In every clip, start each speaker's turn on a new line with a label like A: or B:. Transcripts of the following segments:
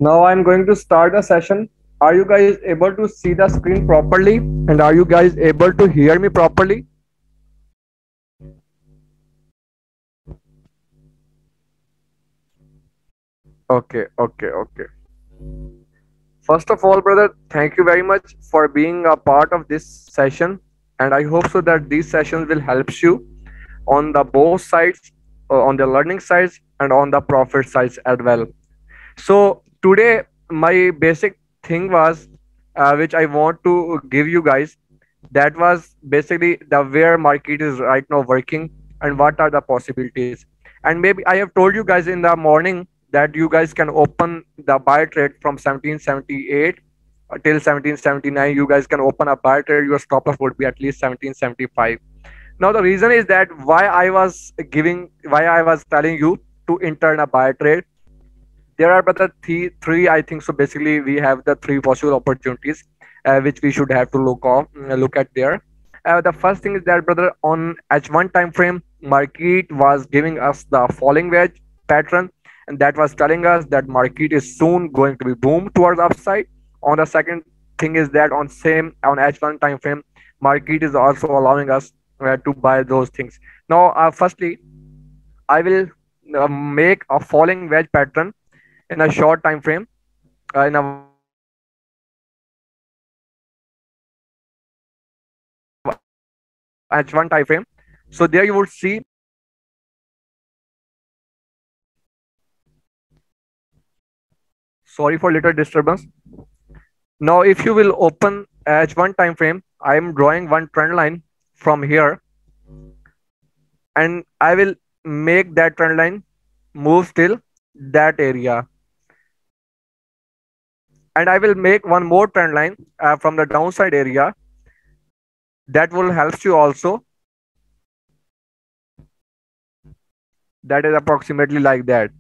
A: Now I'm going to start the session. Are you guys able to see the screen properly? And are you guys able to hear me properly? Okay. First of all, brother, thank you very much for being a part of this session. And I hope so that these sessions will help you on the both sides, on the learning sides and on the profit sides as well. So today, my basic thing was, which I want to give you guys, that was basically the where market is right now working and what are the possibilities. And maybe I have told you guys in the morning that you guys can open the buy trade from 1778 till 1779. You guys can open a buy trade. Your stop loss would be at least 1775. Now the reason is that why I was telling you to enter in a buy trade. There are but the three I think so. Basically, we have the three possible opportunities which we should have to look at there. The first thing is that, brother, on H1 time frame, market was giving us the falling wedge pattern, and that was telling us that market is soon going to be boom towards upside. On the second thing is that on H1 time frame, market is also allowing us to buy those things. Now, firstly, I will make a falling wedge pattern in a short time frame in a H1 time frame. So there you would see, sorry for little disturbance. Now if you will open H1 time frame, I am drawing one trend line from here, and I will make that trend line move till that area, and I will make one more trend line from the downside area. That will help you also. That is approximately like that.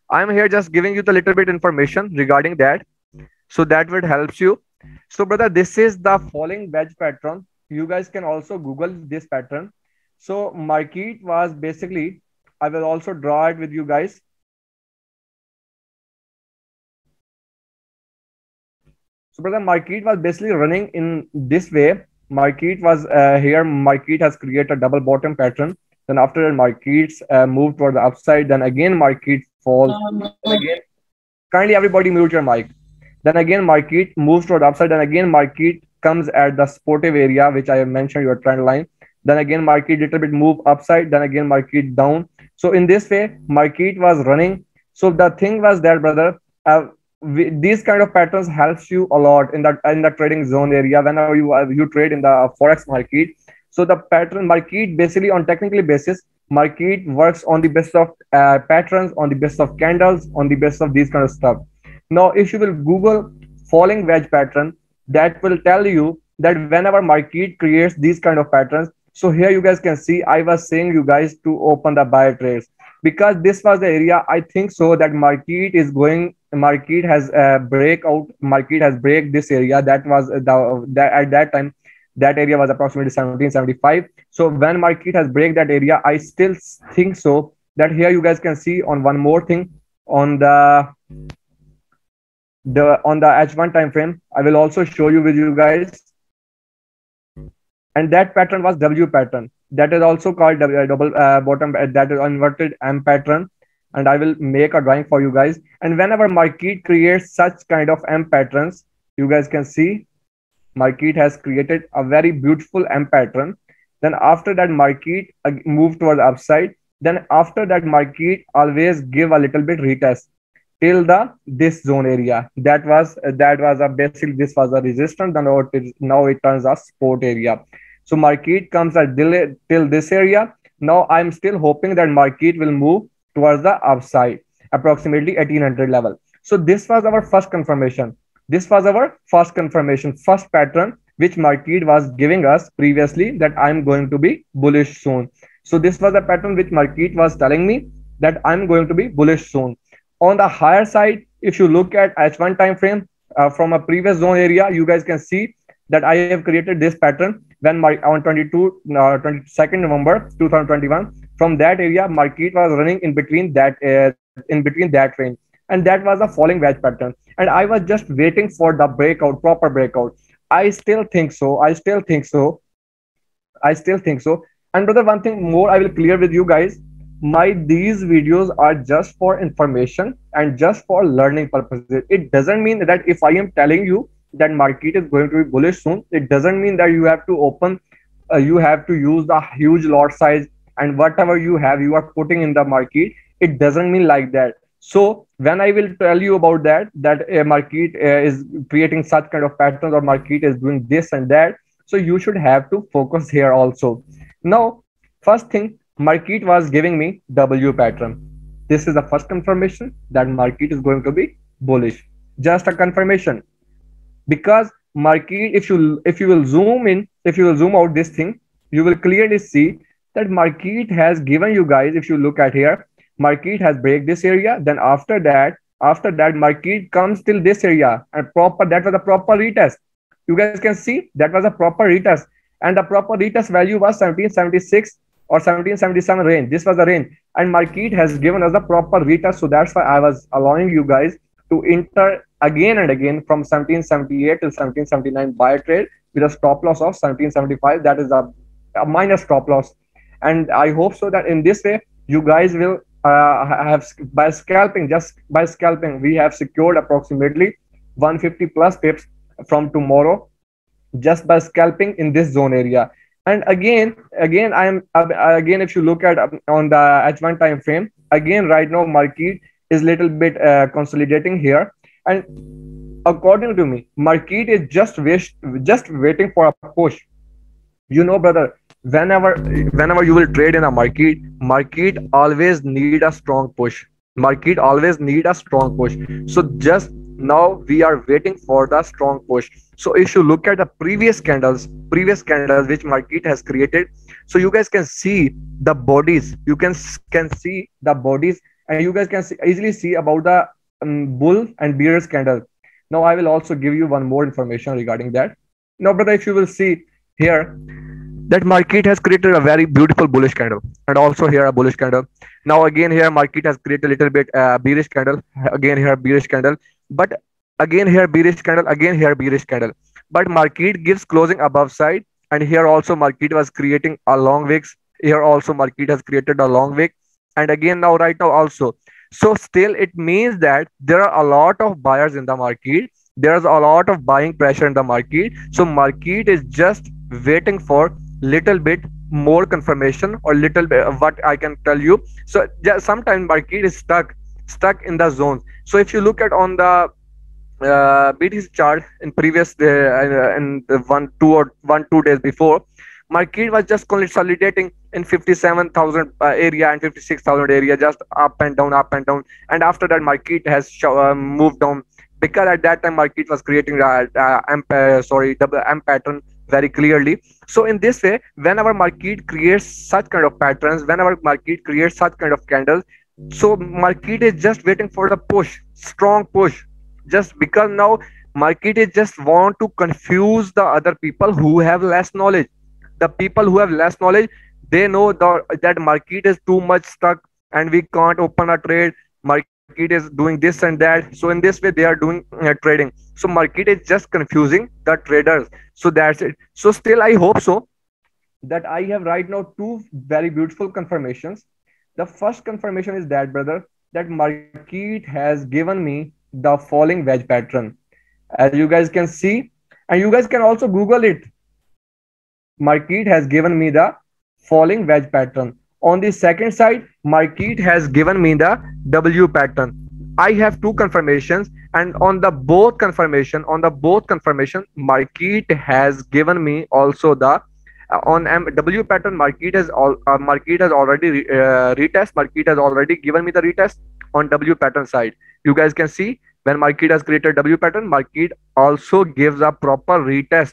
A: I'm here just giving you the little bit information regarding that, so that would help you. So brother, this is the falling wedge pattern. You guys can also Google this pattern. So market was basically, I will also draw it with you guys. So brother, market was basically running in this way. Market was here. Market has created a double bottom pattern. Then after that, markets move toward the upside. Then again, market falls. Then again, kindly everybody mute your mic. Then again, market moves toward upside. Then again, market comes at the supportive area, which I have mentioned, your trend line. Then again, market little bit move upside. Then again, market down. So in this way, market was running. So the thing was that, brother, these kind of patterns helps you a lot in the trading zone area whenever you trade in the forex market. So the pattern market basically on technically basis, market works on the basis of patterns, on the basis of candles, on the basis of these kind of stuff. Now, if you will Google falling wedge pattern, that will tell you that whenever market creates these kind of patterns. So here you guys can see I was saying you guys to open the buy trades, because this was the area I think so that market has market has break this area. That was at that time that area was approximately 1775. So when market has break that area, I still think so that here you guys can see on one more thing on the H1 time frame. I will also show you with you guys, and that pattern was W pattern. That is also called double bottom. That is inverted M pattern, and I will make a drawing for you guys. And whenever market creates such kind of M patterns, you guys can see market has created a very beautiful M pattern. Then after that, market move towards upside. Then after that, market always give a little bit retest till the this zone area. That was a basic. This was a resistance. Then now it turns a support area. So market comes at delay till this area. Now I'm still hoping that market will move towards the upside, approximately 1800 level. So this was our first confirmation. This was our first confirmation, first pattern which market was giving us previously that I'm going to be bullish soon. So this was a pattern which market was telling me that I'm going to be bullish soon. On the higher side, if you look at H1 time frame from a previous zone area, you guys can see that I have created this pattern. when on 22nd November 2021, from that area market was running in between that range, and that was a falling wedge pattern, and I was just waiting for the breakout, proper breakout. I still think so. And brother, one thing more I will clear with you guys. These videos are just for information and just for learning purposes. It doesn't mean that if I am telling you that market is going to be bullish soon, it doesn't mean that you have to use the huge lot size, and whatever you are putting in the market. It doesn't mean like that. So when I will tell you about that a market is creating such kind of patterns, or market is doing this and that, so you should have to focus here also. Now, first thing, market was giving me W pattern. This is the first confirmation that market is going to be bullish. Just a confirmation, because market, if you will zoom in, if you will zoom out this thing, you will clearly see that market has given you guys, if you look at here, market has break this area, then after that market comes till this area, and proper that was a proper retest. You guys can see that was a proper retest, and the proper retest value was 1776 or 1777 range. This was the range, and market has given us a proper retest. So that's why I was allowing you guys to enter again and again from 1778 till 1779 buy trade with a stop loss of 1775. That is a minus stop loss. And I hope so that in this way you guys will have, by scalping, just by scalping, we have secured approximately 150 plus pips from tomorrow, just by scalping in this zone area. And again I am again, if you look at on the H1 time frame, again right now market is little bit consolidating here, and according to me market is just waiting for a push. Brother, whenever you will trade in a market always need a strong push. Market always need a strong push. So just now we are waiting for the strong push. So if you look at the previous candles which market has created, so you guys can see the bodies, can see the bodies, and you guys can easily see about the bull and bearish candle. Now I will also give you one more information regarding that. Now brother, if you will see here, that market has created a very beautiful bullish candle, and also here a bullish candle. Now again here market has created a little bit bearish candle, again here bearish candle, but again here bearish candle, again here bearish candle. But market gives closing above side, and here also market was creating a long wicks. Here also market has created a long wick, and again now right now also. So still it means that there are a lot of buyers in the market. There's a lot of buying pressure in the market. So market is just waiting for little bit more confirmation, or little bit what I can tell you. So just sometimes market is stuck in the zones. So if you look at on the BTC chart in previous in the 1 2 days before, market was just consolidating in 57,000 area and 56,000 area, just up and down, and after that market has moved down, because at that time market was creating double M pattern very clearly. So in this way, whenever market creates such kind of patterns, whenever market creates such kind of candles, so market is just waiting for the push, strong push, just because now market is just want to confuse the other people who have less knowledge. The people who have less knowledge, they know that market is too much stuck and we can't open a trade. Market is doing this and that. So in this way they are doing trading. So market is just confusing the traders. So that's it. So still I hope so that I have right now two very beautiful confirmations. The first confirmation is that, brother, that market has given me the falling wedge pattern, as you guys can see, and you guys can also Google it. Market has given me the falling wedge pattern. On the second side, market has given me the W pattern. I have two confirmations, and on the both confirmation, market has given me also the on W pattern. Market has already retest. Market has already given me the retest on W pattern side. You guys can see when market has created W pattern, market also gives a proper retest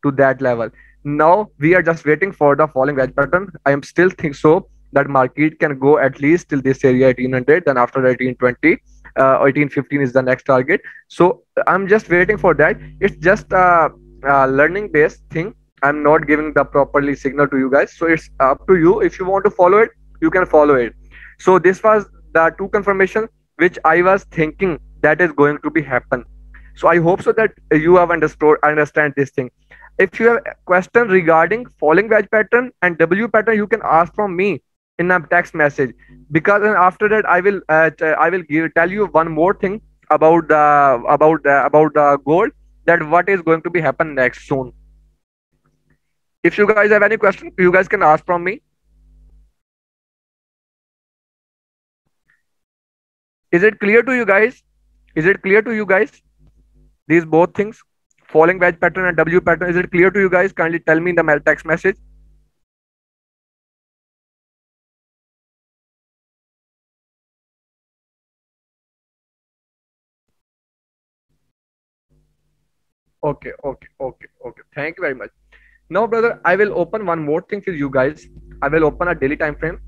A: to that level. Now we are just waiting for the falling wedge pattern. I am still think so that market can go at least till this area 1800, then after 1820, 1815 is the next target. So I'm just waiting for that. It's just a learning based thing. I'm not giving the properly signal to you guys. So it's up to you. If you want to follow it, you can follow it. So this was the two confirmation which I was thinking that is going to be happen. So I hope so that you have understand this thing. If you have a question regarding falling wedge pattern and W pattern, you can ask from me in a text message, because then after that I will tell you one more thing about the goal, that what is going to be happen next soon. If you guys have any question, you guys can ask from me. Is it clear to you guys? Is it clear to you guys? These both things, falling wedge pattern and W pattern, is it clear to you guys? Kindly tell me in the text message. Okay, okay, okay, okay. Thank you very much. Now, brother, I will open one more thing for you guys. I will open a daily time frame.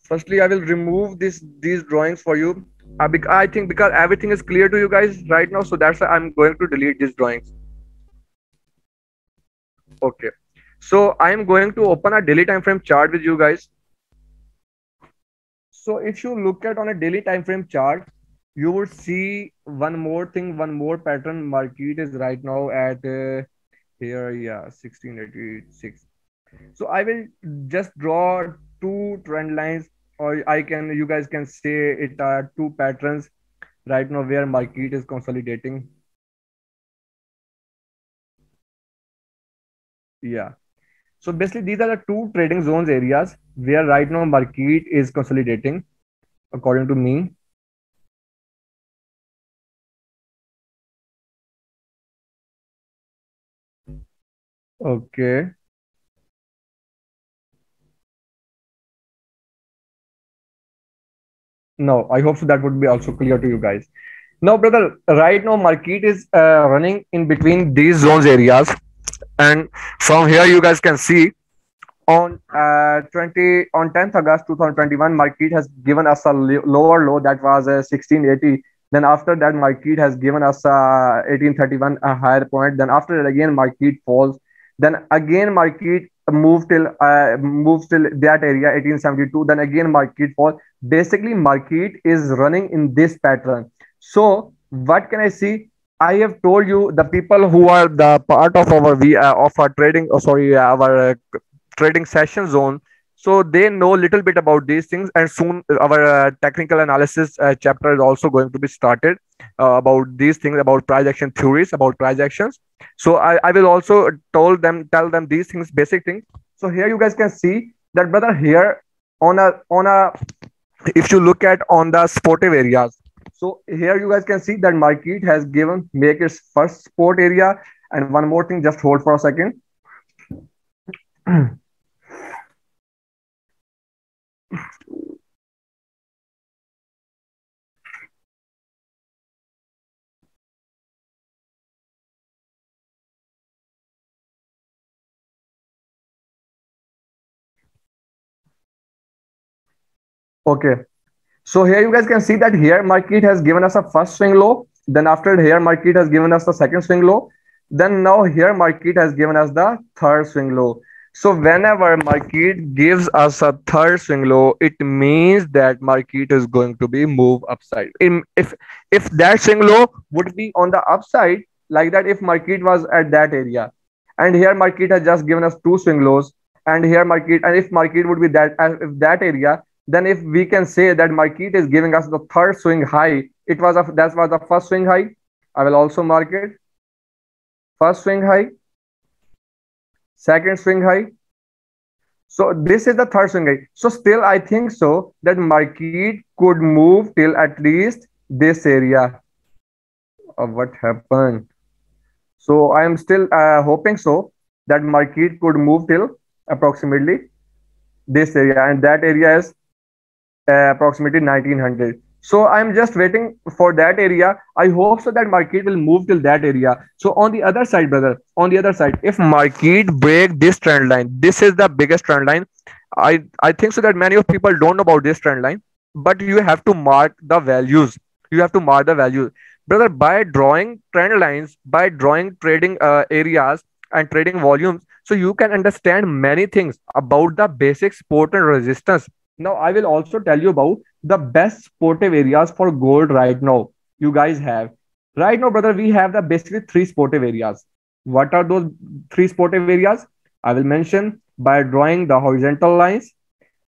A: Firstly, I will remove these drawings for you. I think because everything is clear to you guys right now, so that's why I'm going to delete these drawings. Okay. So I am going to open a daily time frame chart with you guys. So if you look at on a daily time frame chart, you would see one more thing, one more pattern. Market is right now at here, yeah, 1686. So I will just draw two trend lines, or you guys can say it are two patterns right now where market is consolidating. Yeah. So basically, these are the two trading zones areas where right now market is consolidating, according to me. Okay. No, I hope so that would be also clear to you guys. Now, brother, right now market is running in between these zones areas, and from here you guys can see on 10th August 2021, market has given us a lower low that was 1680. Then after that, market has given us 1831 a higher point. Then after that, again market falls. Then again market moves till that area 1872. Then again market falls. Basically, market is running in this pattern. So what can I see? I have told you the people who are the part of our of our trading, oh, sorry, our trading session zone, so they know little bit about these things, and soon our technical analysis chapter is also going to be started about these things, about price action theories, about price actions. So I will also tell them these things, basic things. So here you guys can see that, brother, here on a if you look at on the sportive areas, so here you guys can see that market has given make its first support area. And one more thing, just hold for a second. Okay. So here you guys can see that here market has given us a first swing low. Then after here market has given us the second swing low. Then now here market has given us the third swing low. So whenever market gives us a third swing low, it means that market is going to be move upside. If that swing low would be on the upside, like that, if market was at that area, and here market has just given us two swing lows, and here market, and if market would be that if that area, then if we can say that market is giving us the third swing high, that was the first swing high. I will also mark it. First swing high, second swing high. So this is the third swing high. So still I think so that market could move till at least this area. What happened? So I am still hoping so that market could move till approximately this area, and that area is approximately 1900. So I'm just waiting for that area. I hope so that market will move till that area. So on the other side, brother, on the other side, if market break this trend line, this is the biggest trend line. I think so that many of people don't know about this trend line, but you have to mark the values. You have to mark the values, brother, by drawing trend lines, by drawing trading areas. and trading volumes, so you can understand many things about the basic support and resistance. Now I will also tell you about the best supportive areas for gold right now. You guys have right now, brother, we have the basically three supportive areas. What are those three supportive areas? I will mention by drawing the horizontal lines.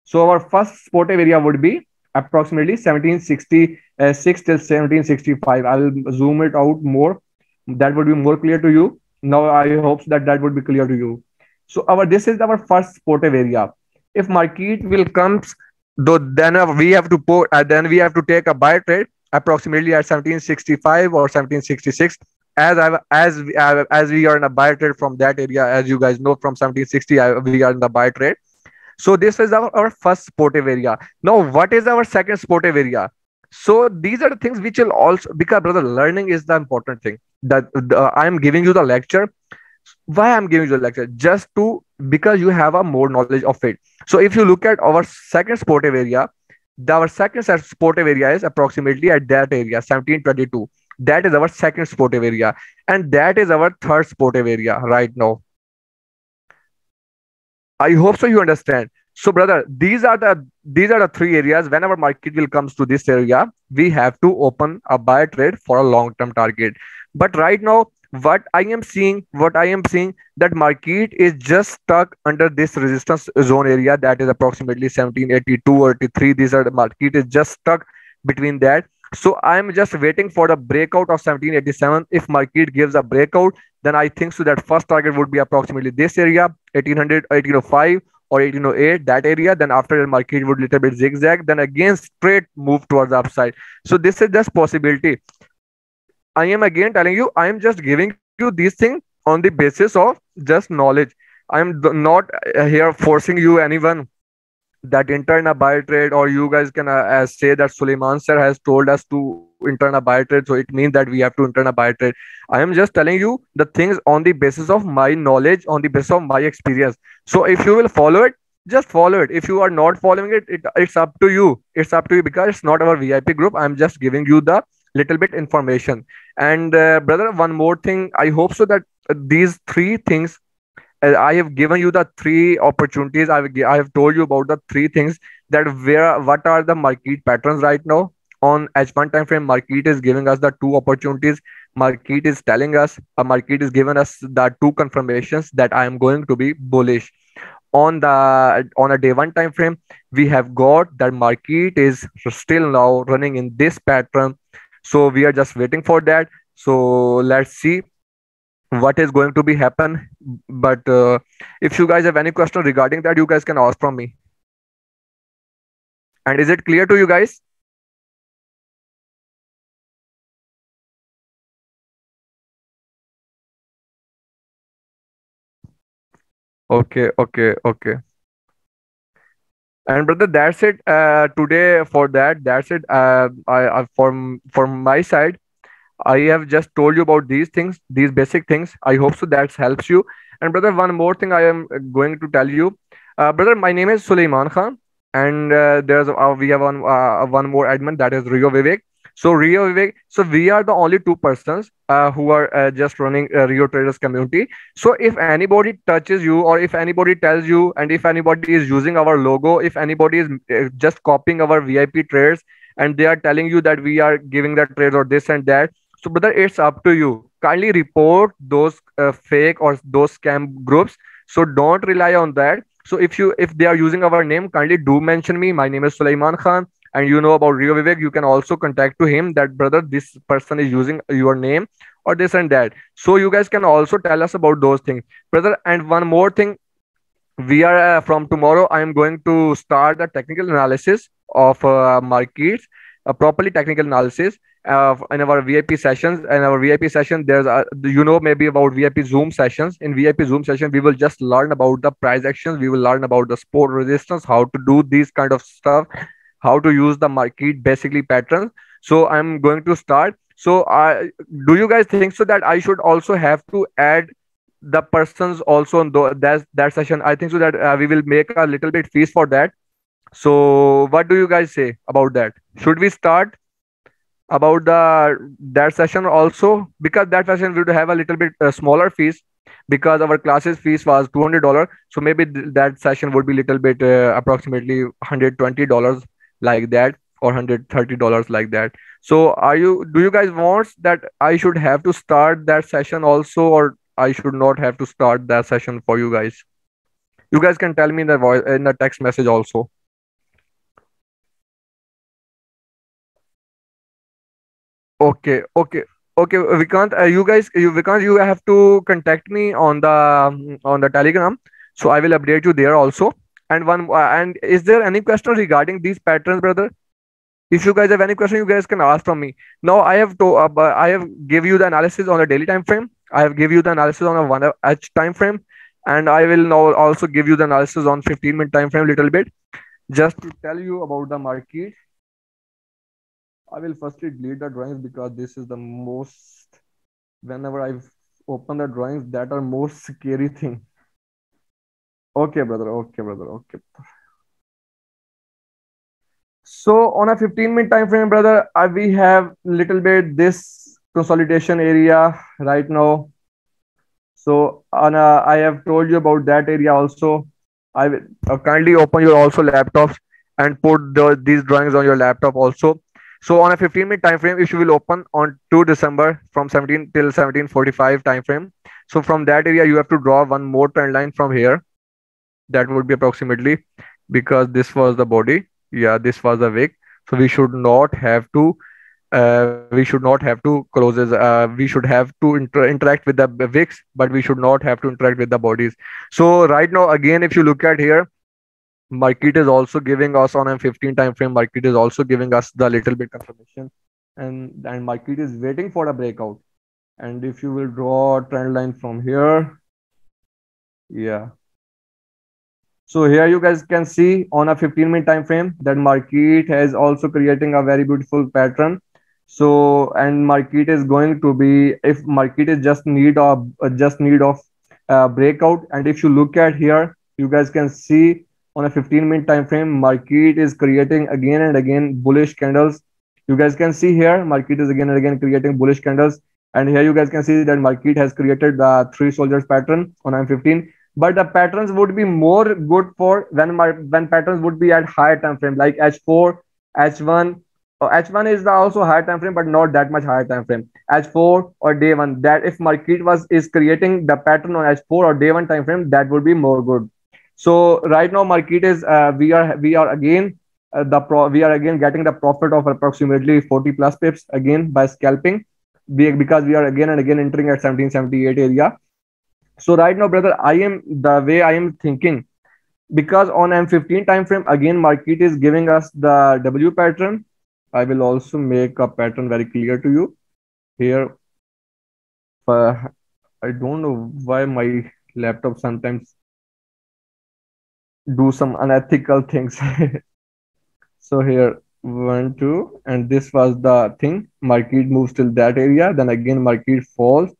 A: So our first supportive area would be approximately 1766 till 1765. I will zoom it out more. That would be more clear to you. Now I hope that that would be clear to you. So our this is our first supportive area. If market will comes, though, then we have to put then we have to take a buy trade approximately at 1765 or 1766. As we are in a buy trade from that area, as you guys know, from 1760 we are in the buy trade. So this is our first sportive area. Now what is our second sportive area? So these are the things which will also, because brother, learning is the important thing. That I am giving you the lecture. Why I'm giving you the lecture? Just to, because you have a more knowledge of it. So if you look at our second sportive area, our second sportive area is approximately at that area 1722. That is our second sportive area, and that is our third sportive area right now. I hope so you understand. So, brother, these are the three areas. Whenever market will comes to this area, we have to open a buy trade for a long term target. But right now, what I am seeing that market is just stuck under this resistance zone area, that is approximately 1782 or 83. These are the market is just stuck between that. So I'm just waiting for the breakout of 1787. If market gives a breakout, then I think so that first target would be approximately this area, 1800, 1805 or 1808, that area. Then after the market would little bit zigzag, then again straight move towards the upside. So this is just possibility. I am again telling you, I am just giving you these things on the basis of just knowledge. I am not here forcing you anyone that enter in a buy trade, or you guys can say that Suleiman sir has told us to enter in a buy trade, so it means that we have to enter in a buy trade. I am just telling you the things on the basis of my knowledge, on the basis of my experience. So if you will follow it, just follow it. If you are not following it, it's up to you. It's up to you, because it's not our VIP group. I'm just giving you the little bit information. And brother, one more thing. I hope so that these three things, I have given you the three opportunities. I have told you about the three things, that where what are the market patterns right now. On H1 time frame, market is giving us the two opportunities. Market is telling us, a market is giving us the two confirmations that I am going to be bullish. On a day one time frame, we have got that market is still now running in this pattern. So we are just waiting for that. So let's see what is going to be happen. But if you guys have any question regarding that, you guys can ask from me. And is it clear to you guys? Okay, okay, okay. And brother, that's it today. For that, that's it. From my side, I have just told you about these things, these basic things. I hope so that helps you. And brother, one more thing I am going to tell you. Brother, my name is Suleiman Khan, and we have one more admin, that is Rio Vivek. So Rio Vivek, so we are the only two persons who are just running Rio Traders community. So if anybody touches you, or if anybody tells you, and if anybody is using our logo, if anybody is just copying our VIP trades, and they are telling you that we are giving that trade or this and that, so brother, it's up to you. Kindly report those fake or those scam groups. So don't rely on that. So if they are using our name, kindly do mention me. My name is Sulaiman Khan, and you know about Rio Vivek. You can also contact to him that, brother, this person is using your name or this and that. So you guys can also tell us about those things, brother. And one more thing, we are from tomorrow, I am going to start the technical analysis of markets, a properly technical analysis in our VIP sessions. And our VIP session, there's maybe about VIP Zoom sessions. In VIP Zoom session, we will just learn about the price actions, we will learn about the support resistance, how to do these kind of stuff, how to use the market basically patterns. So I'm going to start. So do you guys think so that I should also have to add the persons also on that session? I think so that we will make a little bit fees for that. So what do you guys say about that? Should we start about the that session also, because that session will have a little bit smaller fees? because our classes fees was $200. So maybe that session would be little bit approximately $120 like that, or $130 like that. So do you guys want that I should have to start that session also, or I should not have to start that session for you guys? You guys can tell me in the voice, in the text message also. Okay, okay, okay. Vikant, Vikant, you have to contact me on the Telegram, so I will update you there also. And is there any question regarding these patterns, brother? If you guys have any question, you guys can ask from me. Now I have give you the analysis on a daily time frame. I have give you the analysis on a 1 H time frame, and I will now also give you the analysis on 15-minute time frame little bit. Just to tell you about the market, I will firstly delete the drawings because this is the most, whenever I open the drawings, that are most scary thing. Okay, brother. Okay, brother. Okay. So on a 15-minute time frame, brother, we have little bit this consolidation area right now. So I have told you about that area also. I will kindly open your also laptops and put these drawings on your laptop also. So on a 15-minute time frame, if you will open on 2 December from 17 till 17:45 time frame. So from that area, you have to draw one more trend line from here. That would be approximately, because this was the body. Yeah, this was the wick. So we should not have to closes we should have to interact with the wicks, but we should not have to interact with the bodies. So right now again, if you look at here, market is also giving us on a 15 time frame, market is also giving us the little bit confirmation, and market is waiting for a breakout. And if you will draw a trend line from here, yeah, so here you guys can see on a 15-minute time frame that market has also creating a very beautiful pattern. So and market is going to be, if market is just need of breakout. And if you look at here, you guys can see on a 15-minute time frame, market is creating again and again bullish candles. You guys can see here, market is again and again creating bullish candles. And here you guys can see that market has created the three soldiers pattern on M15. But the patterns would be more good for when patterns would be at higher time frame like H4, H1. H1 is the also higher time frame, but not that much higher time frame. H4 or day one. That if market is creating the pattern on H4 or day one time frame, that would be more good. So right now market is we are again we are again getting the profit of approximately 40 plus pips again by scalping, because we are again and again entering at 1778 area. So right now, brother, the way I am thinking, because on M15 time frame again market is giving us the W pattern. I will also make a pattern very clear to you here. I don't know why my laptop sometimes do some unethical things. So here 1 2, and this was the thing. Market moves till that area, then again market falls,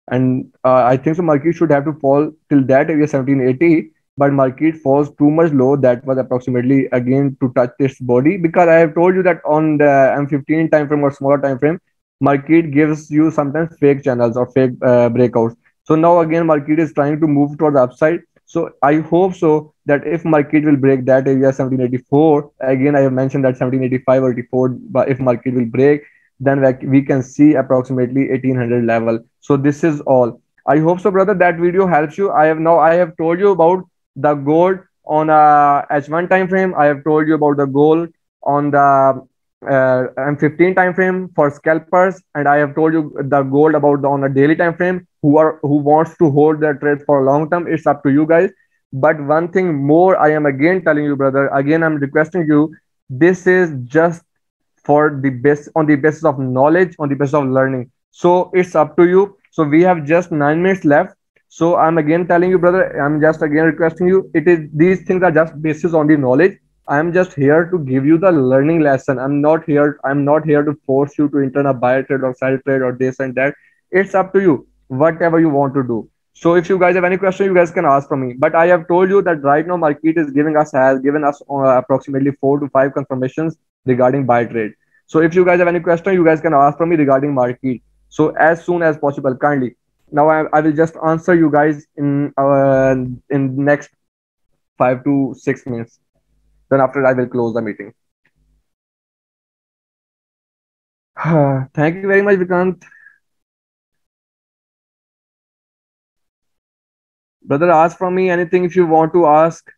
A: and I think so market should have to fall till that area 1780, but market falls too much low. That was approximately again to touch its body, because I have told you that on the M15 time frame or smaller time frame, market gives you sometimes fake channels or fake breakouts. So now again market is trying to move toward the upside. So I hope so that if market will break that area 1784, again I have mentioned that 1785 or 84, but if market will break, then we can see approximately 1800 level. So this is all. I hope so, brother, that video helps you. I have told you about the gold on a H1 time frame. I have told you about the gold on the M15 time frame for scalpers, and I have told you the gold about on a daily time frame. Who wants to hold their trade for long term? It's up to you guys. But one thing more, I am again telling you, brother. Again, I'm requesting you. This is just for the best, on the basis of knowledge, on the basis of learning. So it's up to you. So we have just 9 minutes left. So I'm again telling you, brother, I'm just again requesting you. It is, these things are just basis on the knowledge. I'm just here to give you the learning lesson. I'm not here to force you to enter a buy trade or sell trade or this and that. It's up to you, whatever you want to do. So if you guys have any question, you guys can ask from me. But I have told you that right now market is has given us approximately 4 to 5 confirmations regarding buy trade. So if you guys have any question, you guys can ask from me regarding market. So as soon as possible, kindly. Now I will just answer you guys in next 5 to 6 minutes. Then after I will close the meeting. Thank you very much, Vikant. Brother, ask from me anything if you want to ask.